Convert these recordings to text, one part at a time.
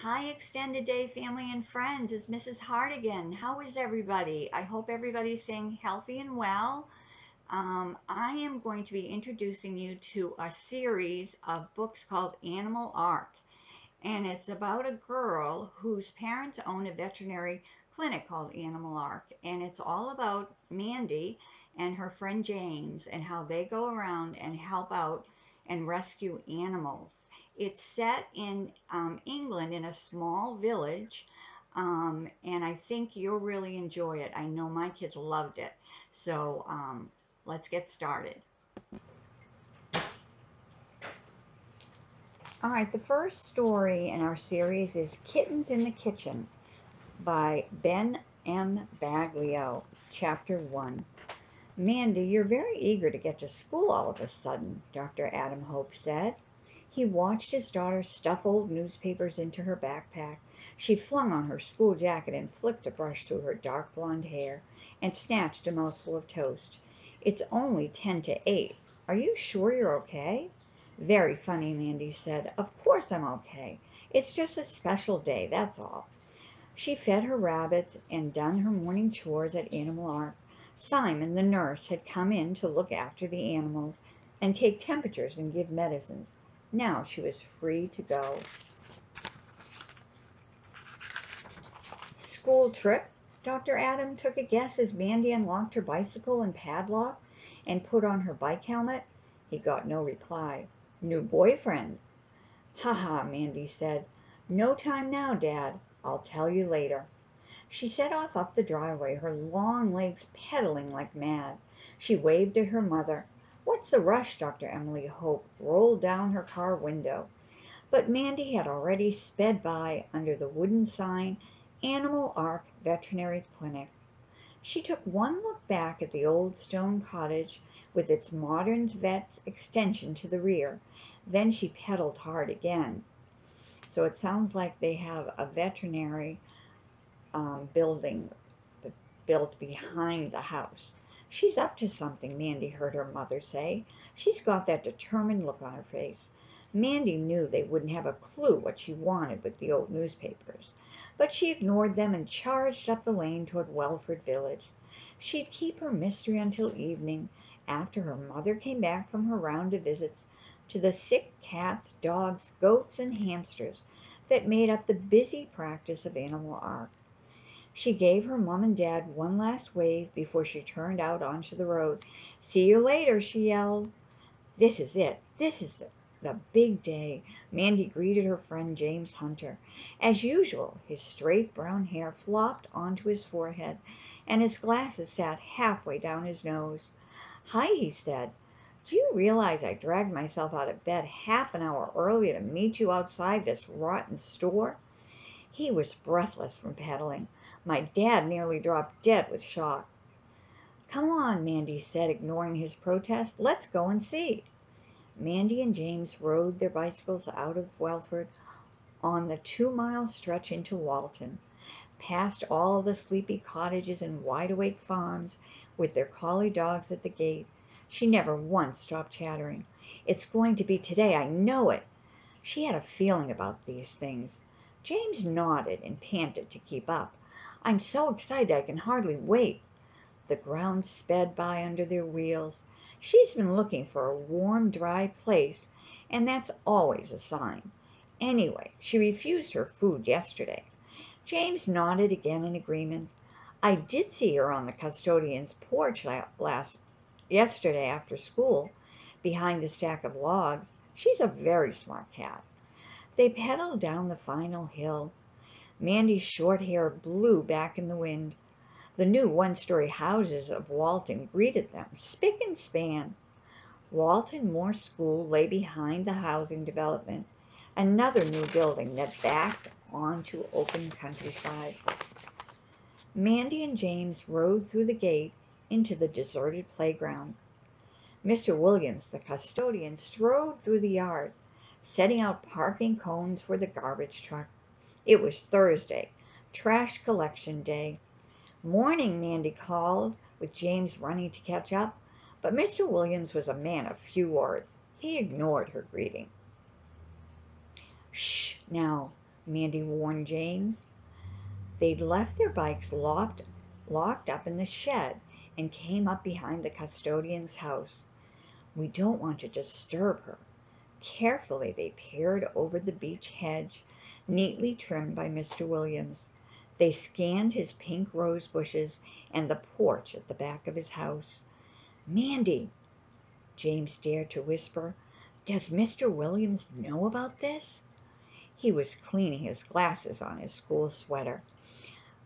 Hi, extended day family and friends. It's Mrs. Hartigan. How is everybody? I hope everybody's staying healthy and well. I am going to be introducing you to a series of books called Animal Ark, and it's about a girl whose parents own a veterinary clinic called Animal Ark, and it's all about Mandy and her friend James and how they go around and help out and rescue animals. It's set in England in a small village, and I think you'll really enjoy it. I know my kids loved it. So let's get started. All right, the first story in our series is Kittens in the Kitchen by Ben M. Baglio, Chapter 1. Mandy, you're very eager to get to school all of a sudden, Dr. Adam Hope said. He watched his daughter stuff old newspapers into her backpack. She flung on her school jacket and flicked a brush through her dark blonde hair and snatched a mouthful of toast. It's only 10 to 8. Are you sure you're okay? Very funny, Mandy said. Of course I'm okay. It's just a special day, that's all. She fed her rabbits and done her morning chores at Animal Ark. Simon, the nurse, had come in to look after the animals and take temperatures and give medicines. Now she was free to go. School trip? Dr. Adam took a guess as Mandy unlocked her bicycle and padlock and put on her bike helmet. He got no reply. New boyfriend. Ha ha, Mandy said. No time now, Dad. I'll tell you later. She set off up the driveway, her long legs pedaling like mad. She waved at her mother. What's the rush? Dr. Emily Hope rolled down her car window. But Mandy had already sped by under the wooden sign, Animal Ark Veterinary Clinic. She took one look back at the old stone cottage with its modern vet's extension to the rear. Then she pedaled hard again. So it sounds like they have a veterinary building built behind the house. She's up to something, Mandy heard her mother say. She's got that determined look on her face. Mandy knew they wouldn't have a clue what she wanted with the old newspapers, but she ignored them and charged up the lane toward Welford Village. She'd keep her mystery until evening, after her mother came back from her round of visits to the sick cats, dogs, goats, and hamsters that made up the busy practice of Animal Ark. She gave her mom and dad one last wave before she turned out onto the road. See you later, she yelled. This is it. This is the big day. Mandy greeted her friend James Hunter. As usual, his straight brown hair flopped onto his forehead, and his glasses sat halfway down his nose. Hi, he said. Do you realize I dragged myself out of bed half an hour early to meet you outside this rotten store? He was breathless from pedaling. My dad nearly dropped dead with shock. Come on, Mandy said, ignoring his protest. Let's go and see. Mandy and James rode their bicycles out of Welford on the 2-mile stretch into Walton, past all the sleepy cottages and wide-awake farms with their collie dogs at the gate. She never once stopped chattering. It's going to be today, I know it. She had a feeling about these things. James nodded and panted to keep up. I'm so excited I can hardly wait. The ground sped by under their wheels. She's been looking for a warm, dry place, and that's always a sign. Anyway, she refused her food yesterday. James nodded again in agreement. I did see her on the custodian's porch yesterday after school, behind the stack of logs. She's a very smart cat. They pedaled down the final hill. Mandy's short hair blew back in the wind. The new one-story houses of Walton greeted them, spick and span. Walton Moore School lay behind the housing development, another new building that backed onto open countryside. Mandy and James rode through the gate into the deserted playground. Mr. Williams, the custodian, strode through the yard, setting out parking cones for the garbage truck. It was Thursday, trash collection day. Morning, Mandy called, with James running to catch up, but Mr. Williams was a man of few words. He ignored her greeting. Shh, now, Mandy warned James. They'd left their bikes locked up in the shed and came up behind the custodian's house. We don't want to disturb her. Carefully they peered over the beech hedge, neatly trimmed by Mr. Williams. They scanned his pink rose bushes and the porch at the back of his house. "Mandy," James dared to whisper, "does Mr. Williams know about this?" He was cleaning his glasses on his school sweater.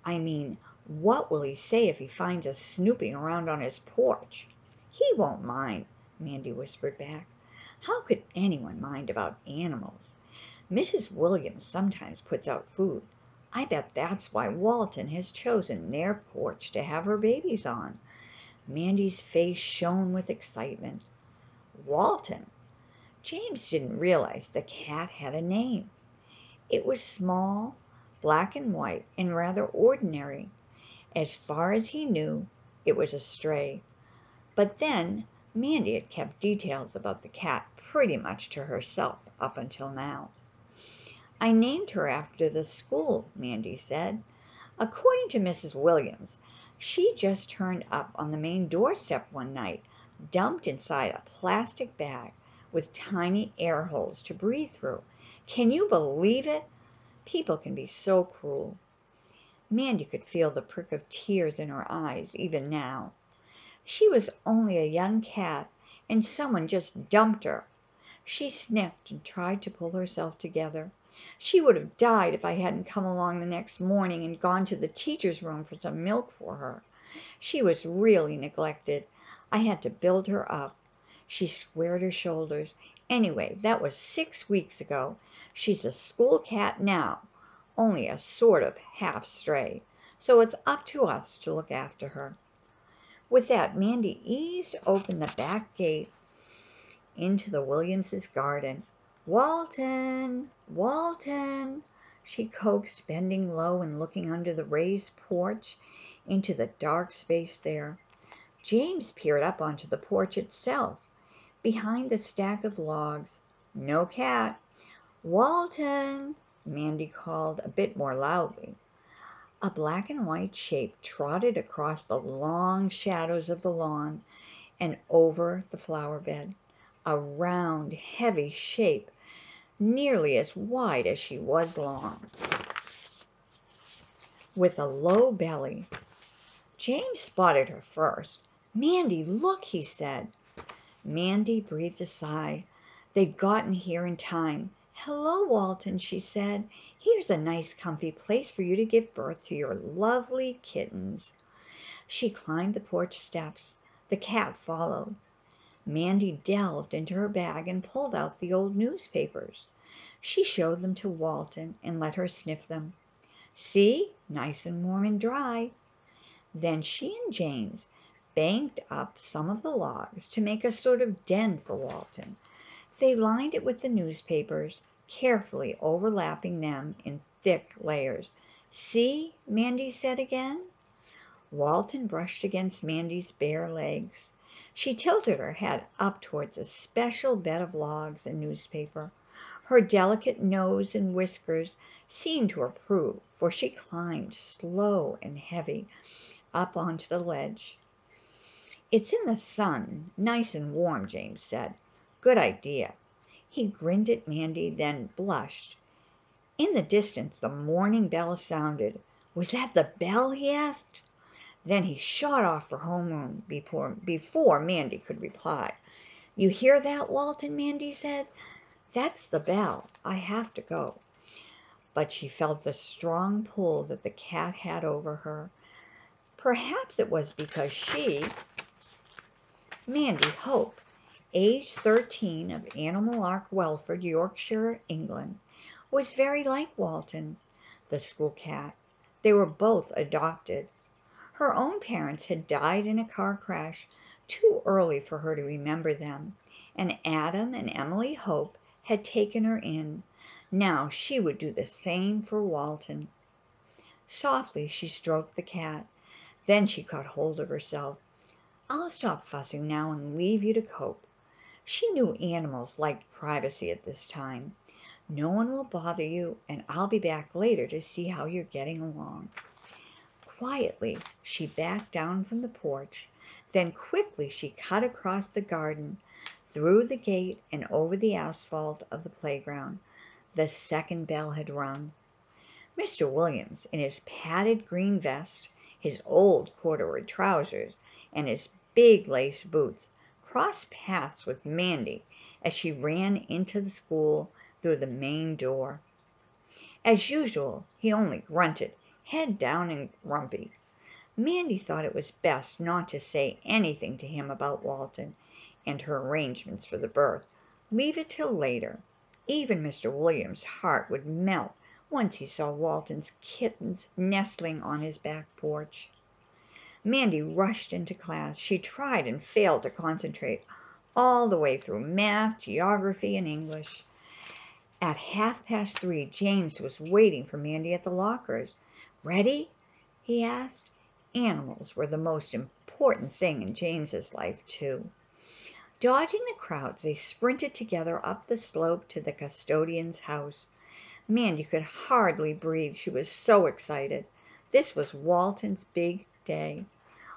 "I mean, what will he say if he finds us snooping around on his porch?" "He won't mind," Mandy whispered back. "How could anyone mind about animals? Mrs. Williams sometimes puts out food. I bet that's why Walton has chosen their porch to have her babies on." Mandy's face shone with excitement. Walton! James didn't realize the cat had a name. It was small, black and white, and rather ordinary. As far as he knew, it was a stray. But then Mandy had kept details about the cat pretty much to herself up until now. "I named her after the school," Mandy said. "According to Mrs. Williams, she just turned up on the main doorstep one night, dumped inside a plastic bag with tiny air holes to breathe through. Can you believe it? People can be so cruel." Mandy could feel the prick of tears in her eyes even now. She was only a young cat, and someone just dumped her. She sniffed and tried to pull herself together. "She would have died if I hadn't come along the next morning and gone to the teacher's room for some milk for her. She was really neglected. I had to build her up." She squared her shoulders. "Anyway, that was 6 weeks ago. She's a school cat now, only a sort of half stray. So it's up to us to look after her." With that, Mandy eased open the back gate into the Williamses' garden. "Walton! Walton!" she coaxed, bending low and looking under the raised porch into the dark space there. James peered up onto the porch itself, behind the stack of logs. No cat. "Walton!" Mandy called a bit more loudly. A black and white shape trotted across the long shadows of the lawn and over the flower bed. A round, heavy shape, nearly as wide as she was long, with a low belly. James spotted her first. "Mandy, look!" he said. Mandy breathed a sigh. They'd gotten here in time. "Hello, Walton," she said. "Here's a nice comfy place for you to give birth to your lovely kittens." She climbed the porch steps. The cat followed. Mandy delved into her bag and pulled out the old newspapers. She showed them to Walton and let her sniff them. "See, nice and warm and dry." Then she and James banked up some of the logs to make a sort of den for Walton. They lined it with the newspapers, carefully overlapping them in thick layers. "See," Mandy said again. Walton brushed against Mandy's bare legs. She tilted her head up towards a special bed of logs and newspaper. Her delicate nose and whiskers seemed to approve, for she climbed slow and heavy up onto the ledge. "It's in the sun, nice and warm," James said. "Good idea." He grinned at Mandy, then blushed. In the distance the morning bell sounded. "Was that the bell?" he asked. Then he shot off for homeroom before Mandy could reply. "You hear that, Walton?" Mandy said. "That's the bell. I have to go." But she felt the strong pull that the cat had over her. Perhaps it was because she, Mandy Hope, age 13, of Animal Ark, Welford, Yorkshire, England, was very like Walton, the school cat. They were both adopted. Her own parents had died in a car crash, too early for her to remember them, and Adam and Emily Hope had taken her in. Now she would do the same for Walton. Softly she stroked the cat. Then she caught hold of herself. "I'll stop fussing now and leave you to cope." She knew animals liked privacy at this time. No one will bother you, and I'll be back later to see how you're getting along." Quietly, she backed down from the porch. Then quickly she cut across the garden, through the gate, and over the asphalt of the playground. The second bell had rung. Mr. Williams, in his padded green vest, his old corduroy trousers, and his big lace boots, crossed paths with Mandy as she ran into the school through the main door. As usual, he only grunted, head down and grumpy. Mandy thought it was best not to say anything to him about Walton and her arrangements for the birth. Leave it till later. Even Mr. Williams' heart would melt once he saw Walton's kittens nestling on his back porch. Mandy rushed into class. She tried and failed to concentrate all the way through math, geography, and English. At 3:30, James was waiting for Mandy at the lockers. "Ready?" he asked. Animals were the most important thing in James's life, too. Dodging the crowds, they sprinted together up the slope to the custodian's house. Mandy could hardly breathe, she was so excited. This was Walton's big day.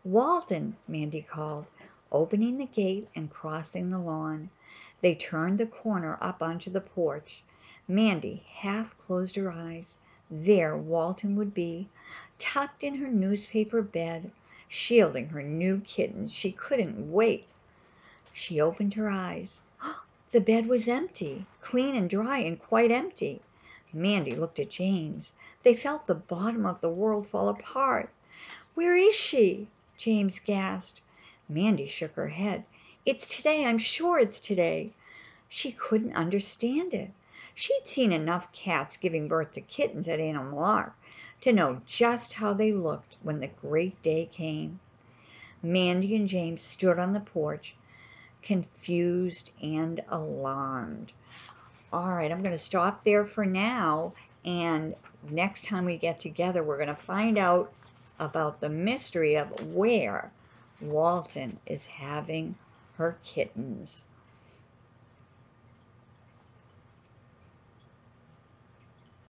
"Walton!" Mandy called, opening the gate and crossing the lawn. They turned the corner up onto the porch. Mandy half closed her eyes. There Walton would be, tucked in her newspaper bed, shielding her new kittens. She couldn't wait. She opened her eyes. The bed was empty, clean and dry and quite empty. Mandy looked at James. They felt the bottom of the world fall apart. "Where is she?" James gasped. Mandy shook her head. "It's today. I'm sure it's today." She couldn't understand it. She'd seen enough cats giving birth to kittens at Animal Ark to know just how they looked when the great day came. Mandy and James stood on the porch, confused and alarmed. All right, I'm going to stop there for now, and next time we get together, we're going to find out about the mystery of where Walton is having her kittens.